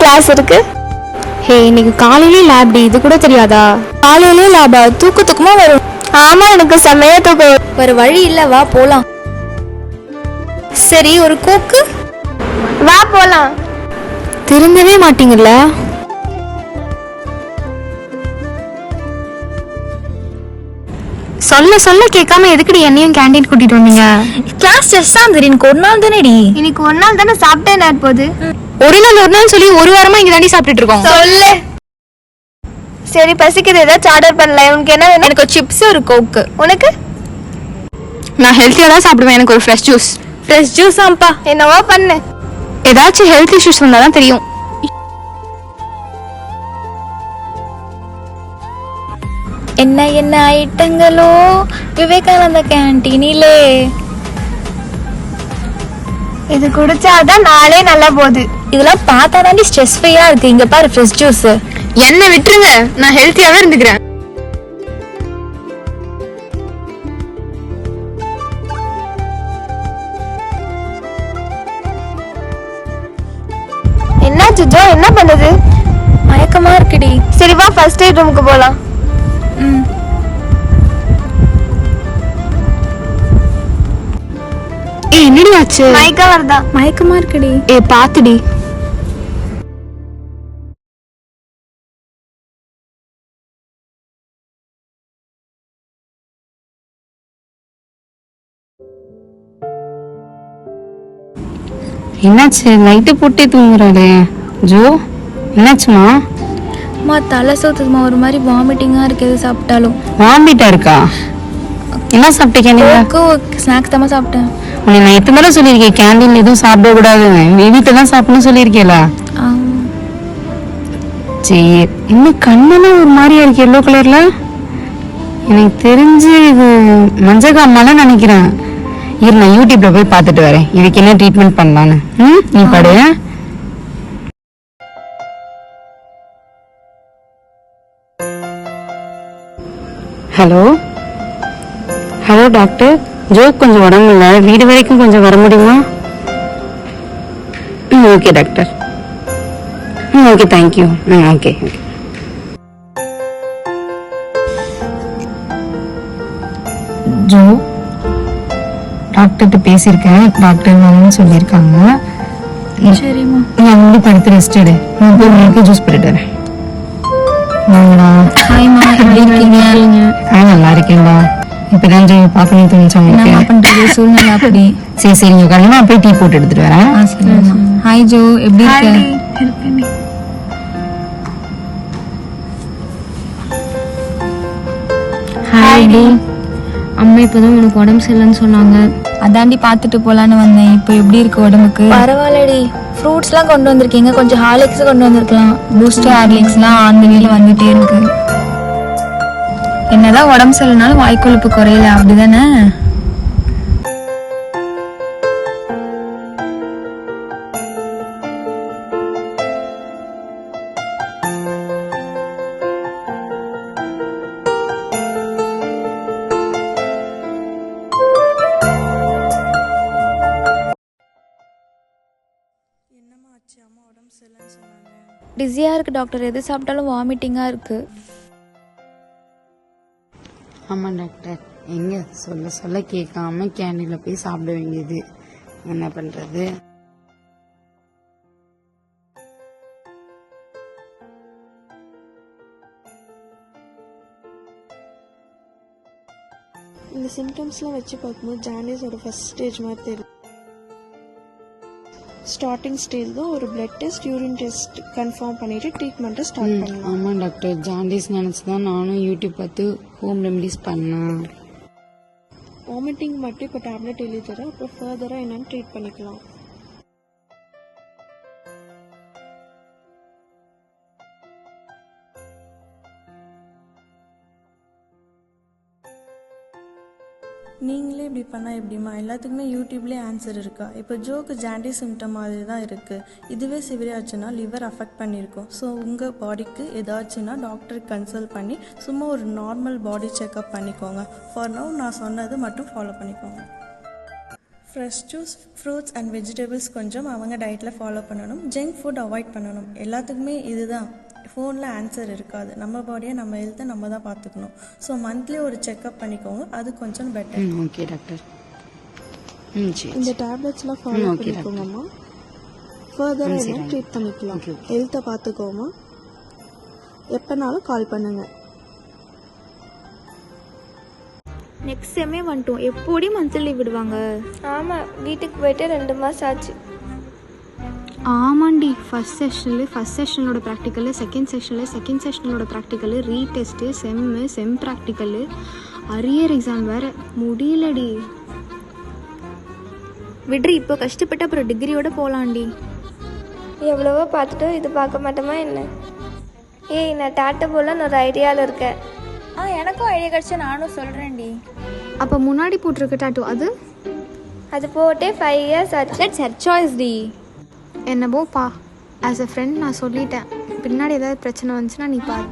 Class இருக்கு? ஹே, இன்னைக்கு காலையிலே லேப் டி, இது கூட தெரியாதா? காலையிலே லேபா? தூக்கத்துக்குமா வரும்? ஆமா, எனக்கு செம்மையா தூக்கம். வேற வழி இல்ல, வா போலாம். சரி, ஒரு கோக்கு. வா போலாம். திருந்தவே மாட்டீங்கல்ல? சொல்ல சொல்ல கேட்காம எதுக்குடி என்னையும் கேண்டீன் கூட்டிட்டு வந்தீங்க? கிளாஸ் டெஸ்ட் தான் எனக்கு ஒரு நாள் தானேடி. இன்னைக்கு ஒரு நாள் தானே சாப்பிட்டேன். நான் போகுது ஒரு நாள் சொல்லி ஒரு வாரமா இங்க தாண்டி சாப்பிட்டுட்டு இருக்கோம். சொல்லு. சரி, பசிக்குது, ஏதாச்சும் ஆர்டர் பண்ணல. உனக்கு என்ன வேணும்? எனக்கு ஒரு சிப்ஸ், ஒரு கோக்கு. உனக்கு? நான் ஹெல்த்தியா தான் சாப்பிடுவேன். எனக்கு ஒரு ஃப்ரெஷ் ஜூஸ். ஃப்ரெஷ் ஜூஸ் ஆம்பா. என்னவோ பண்ணு. ஏதாச்சும் ஹெல்த் இஷ்யூஸ் வந்தா தான் தெரியும். என்ன என்ன ஐட்டங்களோ விவேகானந்த கேண்டீனிலே. இது குடிச்சாதான் நாளே நல்லா போகுது. இதெல்லாம் பார்த்தா தாண்டி ஸ்ட்ரெஸ் ஃப்ரீயா இருக்கு. இங்க பாரு, ஃப்ரெஷ் ஜூஸ். என்ன விட்டுருங்க, நான் ஹெல்த்தியாவே இருந்துக்கிறேன். என்னாச்சு ஜோ? என்ன பண்ணுது? மயக்கமா இருக்குடி. சரி வா, ஃபர்ஸ்ட் எய்ட் ரூமுக்கு போலாம். ஏய், என்னடி ஆச்சு? மயக்கம் வருதா? மயக்கமா இருக்குடி. பாத்துடி. என்னாச்சு? லைட்டு போட்டே தூங்குறாளே ஜோ. என்னாச்சுமா? அம்மா, தலை சுத்துமா, ஒரு மாதிரி வாமிட்டிங்கா இருக்கு. எது சாப்பிட்டாலும் வாமிட்டா இருக்கா? என்ன சாப்பிட்டீங்க நீங்க? ஸ்நாக்ஸ் தான் சாப்பிட்டேன். உன்னை நான் எத்தனை தடவை சொல்லியிருக்கேன் கேண்டீன்ல எதுவும் சாப்பிட கூடாது, வீட்டுல தான் சாப்பிடணும் சொல்லியிருக்கேளா? சரி, இன்னும் கண்ணெல்லாம் ஒரு மாதிரியா இருக்கு, எல்லோ கலர்ல. எனக்கு தெரிஞ்சு இது மஞ்சள் காமால நினைக்கிறேன். இரு, நான் யூடியூப்ல போய் பார்த்துட்டு வரேன் இதுக்கு என்ன ட்ரீட்மெண்ட் பண்ணலான்னு. நீ படு. ஹலோ ஹலோ டாக்டர், ஜோக் கொஞ்சம் உடம்பு இல்லை, வீடு வரைக்கும் கொஞ்சம் வர முடியுமா? Okay doctor. Okay, thank you. Okay okay. Joe, டாக்டர்கிட்ட பேசியிருக்கேன். டாக்டர் வரணும்னு சொல்லியிருக்காங்க. சரிம்மா. நீ அங்கே படுத்து ரெஸ்ட் எடு. நான் போய் உங்களுக்கு ஜூஸ் போட்டுட்டு வரேன். ஹாய்மா, எப்படி இருக்கீங்க? நல்லா இருக்கேன்டா. இப்பதான் ஜோ பார்க்கணும்னு தோணுச்சு உங்களுக்கு? என்ன பண்றது, சூழ்நிலை அப்படி. சரி சரி, நீங்க உட்காந்து நான் போய் டீ போட்டு எடுத்துட்டு வரேன். ஹாய் ஜோ, எப்படி இருக்க? ஹாய் டி. அம்மா இப்பதான் உனக்கு உடம்பு சரியில்லைன்னு சொன்னாங்க, அதாண்டி பார்த்துட்டு போலான்னு வந்தேன். இப்போ எப்படி இருக்கு உடம்புக்கு? பரவாயில்லடி. ஃப்ரூட்ஸ்லாம் கொண்டு வந்திருக்கீங்க, கொஞ்சம் ஹார்லிக்ஸ் கொண்டு வந்திருக்கலாம். பூஸ்ட் ஹார்லிக்ஸ்லாம் ஆன் வீல வந்துட்டே இருக்கு. என்னதான் உடம்பு சரியில்லைனாலும் வாய்க்கொழுப்பு குறையல, அப்படிதானே? டிஸியா இருக்கு டாக்டர். எது சாப்பிட்டாலும் வாமிட்டிங்கா இருக்கு. ஆமா டாக்டர், எங்க சொல்ல சொல்ல கேட்காம கேண்டீன்ல போய் சாப்பிட வேண்டியது, என்ன பண்றது? இந்த சிம்டம்ஸ்லாம் வச்சு பார்க்கும்போது ஜாண்டிஸோட ஃபர்ஸ்ட் ஸ்டேஜ் மாதிரி தெரியும். ஸ்டார்டிங் ஸ்டேஜ் தான். ஒரு blood test, urine test confirm பண்ணிட்டு ட்ரீட்மெண்ட்டை ஸ்டார்ட் பண்ணலாம். ஆமாம் டாக்டர், ஜாண்டிஸ் நினச்சி தான் நானும் யூடியூப் பார்த்து ஹோம் ரெமடிஸ் பண்ணேன். வாமிட்டிங் மட்டும் இப்போ டேப்லெட் எழுதி தரேன், அப்புறம் ஃபர்தராக என்னன்னு ட்ரீட் பண்ணிக்கலாம். நீங்களே இப்படி பண்ணால் எப்படிமா? எல்லாத்துக்குமே யூடியூப்லேயே ஆன்சர் இருக்கா? இப்போ ஜோக்கு ஜாண்டிஸ் சிம்டம் மாதிரி தான் இருக்குது. இதுவே சிவியராச்சுன்னா லிவர் அஃபெக்ட் பண்ணியிருக்கோம். ஸோ உங்கள் பாடிக்கு ஏதாச்சுன்னா டாக்டருக்கு கன்சல்ட் பண்ணி சும்மா ஒரு நார்மல் பாடி செக்அப் பண்ணிக்கோங்க. ஃபார் நவ் நான் சொன்னது மட்டும் ஃபாலோ பண்ணிக்கோங்க. Fresh juice, fruits and vegetables கொஞ்சம் அவங்க டயட்டில் ஃபாலோ பண்ணணும். ஜங்க் ஃபுட் அவாய்ட் பண்ணணும். எல்லாத்துக்குமே இதுதான், ஃபோனில் ஆன்சர் இருக்காது. நம்ம பாடியை, நம்ம ஹெல்த்தை நம்ம தான் பார்த்துக்கணும். ஸோ மந்த்லி ஒரு செக்அப் பண்ணிக்கோங்க, அது கொஞ்சம் பெட்டர். Okay doctor. சரி. இந்த டேப்லெட்ஸ்லாம் ஃபாலோ ஓகே பண்ணிக்கோங்கம்மா. ஃபர்தராக என்ன ட்ரீட் பண்ணிக்கலாம். ஹெல்த்தை பார்த்துக்கோமா. எப்போனாலும் கால் பண்ணுங்க. நெக்ஸ்ட் செம்மே வந்துட்டோம், எப்படி மந்த்லி லீவ் விடுவாங்க? ஆமாம், வீட்டுக்கு போயிட்டு 2 மாதம் ஆச்சு. ஆமாண்டி, ஃபஸ்ட் செஷனோட ப்ராக்டிக்கலு, செகண்ட் செஷனோட practical, retest, sem practical, arrear exam வேறு. முடியலடி. விட்ரி, இப்போ கஷ்டப்பட்டு அப்புறம் டிகிரியோட போகலாண்டி. எவ்வளவோ பார்த்துட்டோம், இது பார்க்க மாட்டோமா என்ன? ஏய், நான் டாட்டா போல ஒரு ஐடியாவில் இருக்கேன். எனக்கும் ஐடியா கிடச்சா நானும் சொல்கிறேன்டி. அப்போ முன்னாடி போட்டிருக்க டாட்டூ அது போட்டே 5 இயர்ஸ் ஆச்சு. லெட்ஸ் ஹர் சாய்ஸ் டி. என்னவோப்பா, ஆஸ் அ ஃப்ரெண்ட் நான் சொல்லிட்டேன், பின்னாடி ஏதாவது பிரச்சனை வந்துச்சுன்னா நீ பாரு.